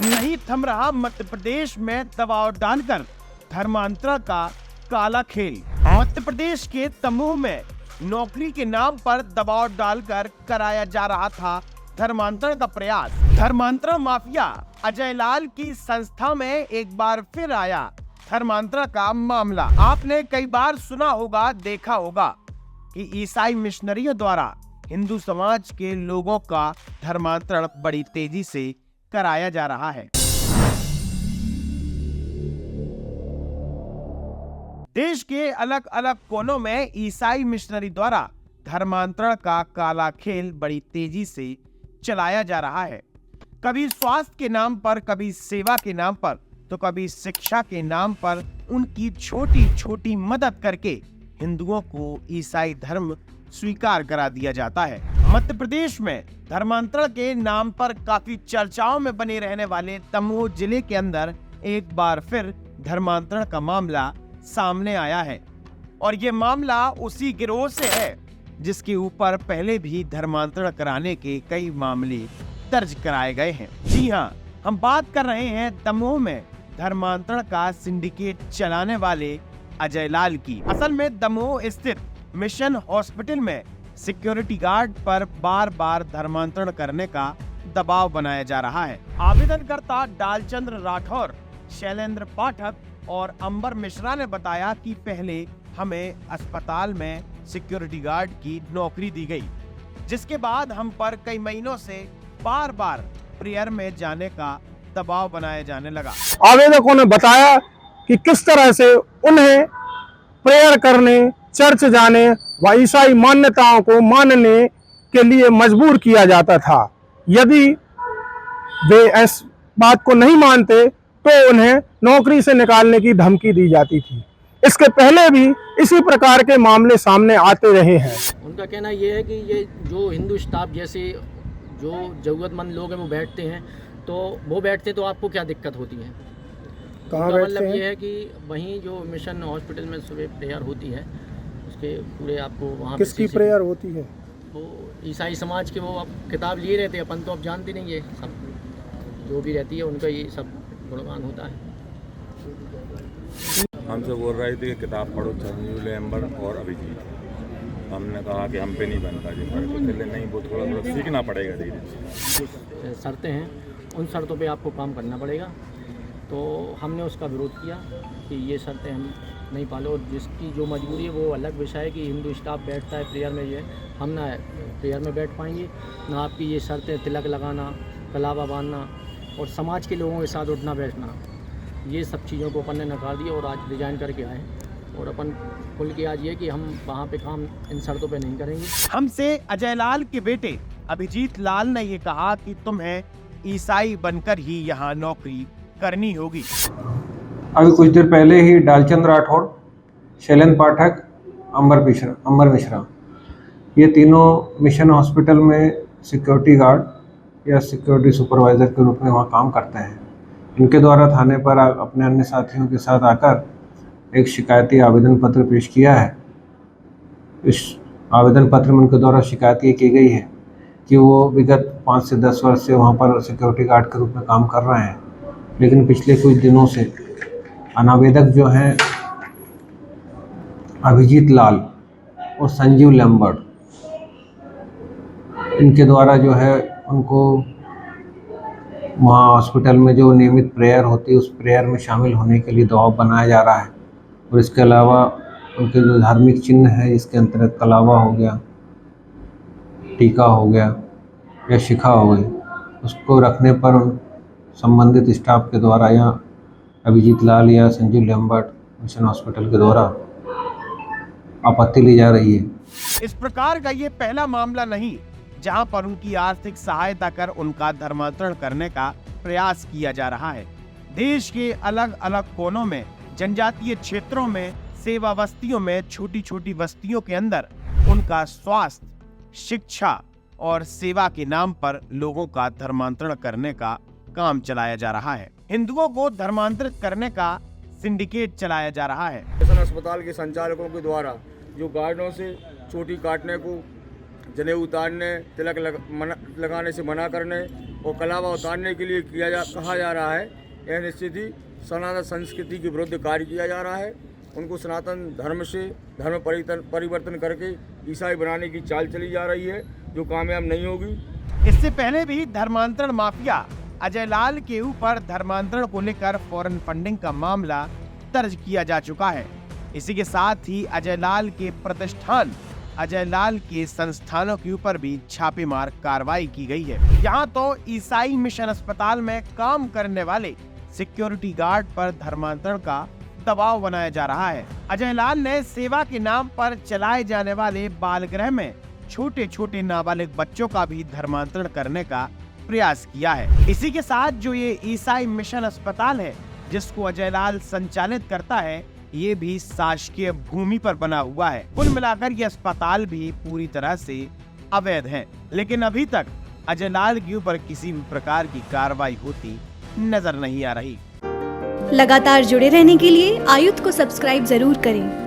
नहीं थम रहा मध्य प्रदेश में दबाव डालकर धर्मांतरण का काला खेल। मध्य प्रदेश के दमोह में नौकरी के नाम पर दबाव डालकर कराया जा रहा था धर्मांतरण का प्रयास। धर्मांतरण माफिया अजय लाल की संस्था में एक बार फिर आया धर्मांतरण का मामला। आपने कई बार सुना होगा, देखा होगा कि ईसाई मिशनरियों द्वारा हिंदू समाज के लोगों का धर्मांतरण बड़ी तेजी से कराया जा रहा है। देश के अलग अलग कोनों में ईसाई मिशनरी द्वारा धर्मांतरण का काला खेल बड़ी तेजी से चलाया जा रहा है। कभी स्वास्थ्य के नाम पर, कभी सेवा के नाम पर, तो कभी शिक्षा के नाम पर उनकी छोटी छोटी मदद करके हिंदुओं को ईसाई धर्म स्वीकार करा दिया जाता है। मध्य प्रदेश में धर्मांतरण के नाम पर काफी चर्चाओं में बने रहने वाले दमोह जिले के अंदर एक बार फिर धर्मांतरण का मामला सामने आया है और ये मामला उसी गिरोह से है जिसके ऊपर पहले भी धर्मांतरण कराने के कई मामले दर्ज कराए गए हैं। जी हाँ, हम बात कर रहे हैं दमोह में धर्मांतरण का सिंडिकेट चलाने वाले अजय लाल की। असल में दमोह स्थित मिशन हॉस्पिटल में सिक्योरिटी गार्ड पर बार बार धर्मांतरण करने का दबाव बनाया जा रहा है। आवेदनकर्ता डालचंद्र राठौर, शैलेंद्र पाठक और अंबर मिश्रा ने बताया कि पहले हमें अस्पताल में सिक्योरिटी गार्ड की नौकरी दी गई, जिसके बाद हम पर कई महीनों से बार बार प्रेयर में जाने का दबाव बनाया जाने लगा। आवेदकों ने बताया कि किस तरह से उन्हें प्रेयर करने, चर्च जाने व ईसाई मान्यताओं को मानने के लिए मजबूर किया जाता था। यदि वे इस बात को नहीं मानते तो उन्हें नौकरी से निकालने की धमकी दी जाती थी। इसके पहले भी इसी प्रकार के मामले सामने आते रहे हैं। उनका कहना ये है कि ये जो हिंदू स्टाफ जैसे जो ज़रूरतमंद लोग हैं वो बैठते हैं, तो आपको क्या दिक्कत होती है? कहाँ उनका बैठते मतलब हैं? ये है कि वहीं जो मिशन हॉस्पिटल में सुबह प्रेयर होती है, उसके पूरे आपको वहाँ किसकी प्रेयर होती है? वो ईसाई समाज के, वो आप किताब लिए रहते हैं, अपन तो अब जानते नहीं है, सब जो भी रहती है उनका ये सब गुणगान होता है। हमसे बोल रही थी कि किताब पढ़ो, संजीव लेम्बर और अभिजीत। हमने कहा कि हम पे नहीं बनता जी, पर नहीं, वो थोड़ा थोड़ा सीखना पड़ेगा धीरे। शर्तें हैं, उन शर्तों पे आपको काम करना पड़ेगा। तो हमने उसका विरोध किया कि ये शर्तें हम नहीं पालो, और जिसकी जो मजबूरी है वो अलग विषय है कि हिंदू स्टाफ बैठता है प्रेयर में, ये हम ना प्रेयर में बैठ पाएंगे ना। आपकी ये शर्तें, तिलक लगाना, कलावा बांधना और समाज के लोगों के साथ उठना बैठना, ये सब चीज़ों को अपन ने नकार दिया और आज रिजाइन करके आए। और अपन खुल के आज ये कि हम वहाँ पे काम इन शर्तों पे नहीं करेंगे। हमसे अजय लाल के बेटे अभिजीत लाल ने ये कहा कि तुम्हें ईसाई बनकर ही यहाँ नौकरी करनी होगी। अभी कुछ देर पहले ही डालचंद्र राठौर, शैलेंद्र पाठक, अंबर मिश्रा, ये तीनों मिशन हॉस्पिटल में सिक्योरिटी गार्ड या सिक्योरिटी सुपरवाइज़र के रूप में वहाँ काम करते हैं। इनके द्वारा थाने पर अपने अन्य साथियों के साथ आकर एक शिकायती आवेदन पत्र पेश किया है। इस आवेदन पत्र में उनके द्वारा शिकायत ये की गई है कि वो विगत 5 से 10 वर्ष से वहाँ पर सिक्योरिटी गार्ड के रूप में काम कर रहे हैं, लेकिन पिछले कुछ दिनों से अनावेदक जो हैं अभिजीत लाल और संजीव लेम्बर, इनके द्वारा जो है उनको वहाँ हॉस्पिटल में जो नियमित प्रेयर होती है उस प्रेयर में शामिल होने के लिए दबाव बनाया जा रहा है। और इसके अलावा उनके जो धार्मिक चिन्ह है, इसके अंतर्गत कलावा हो गया, टीका हो गया या शिखा हो गई, उसको रखने पर संबंधित स्टाफ के द्वारा या अभिजीत लाल या संजीव लेम्बर्ट मिशन हॉस्पिटल के द्वारा आपत्ति ली जा रही है। इस प्रकार का ये पहला मामला नहीं जहां पर उनकी आर्थिक सहायता कर उनका धर्मांतरण करने का प्रयास किया जा रहा है। देश के अलग अलग कोनों में, जनजातीय क्षेत्रों में, सेवा बस्तियों में, छोटी छोटी बस्तियों के अंदर उनका स्वास्थ्य, शिक्षा और सेवा के नाम पर लोगों का धर्मांतरण करने का काम चलाया जा रहा है। हिंदुओं को धर्मांतरित करने का सिंडिकेट चलाया जा रहा है। मिशन अस्पताल के संचालकों के द्वारा जो गार्डों से चोटी काटने को, जनेऊ उतारने, तिलक लगाने से मना करने और कलावा उतारने के लिए कहा जा रहा है। यह निश्चित ही सनातन संस्कृति के विरुद्ध कार्य किया जा रहा है। उनको सनातन धर्म से धर्म परिवर्तन करके ईसाई बनाने की चाल चली जा रही है, जो कामयाब नहीं होगी। इससे पहले भी धर्मांतरण माफिया अजय लाल के ऊपर धर्मांतरण को लेकर फॉरेन फंडिंग का मामला दर्ज किया जा चुका है। इसी के साथ ही अजय लाल के प्रतिष्ठान, अजय लाल के संस्थानों के ऊपर भी छापेमार कार्रवाई की गई है। यहाँ तो ईसाई मिशन अस्पताल में काम करने वाले सिक्योरिटी गार्ड पर धर्मांतरण का दबाव बनाया जा रहा है। अजय लाल ने सेवा के नाम पर चलाए जाने वाले बाल गृह में छोटे छोटे नाबालिग बच्चों का भी धर्मांतरण करने का प्रयास किया है। इसी के साथ जो ये ईसाई मिशन अस्पताल है जिसको अजय लाल संचालित करता है, ये भी शासकीय भूमि पर बना हुआ है। कुल मिलाकर ये अस्पताल भी पूरी तरह से अवैध है, लेकिन अभी तक अजय लाल के ऊपर किसी भी प्रकार की कार्रवाई होती नजर नहीं आ रही। लगातार जुड़े रहने के लिए आयुक्त को सब्सक्राइब जरूर करें।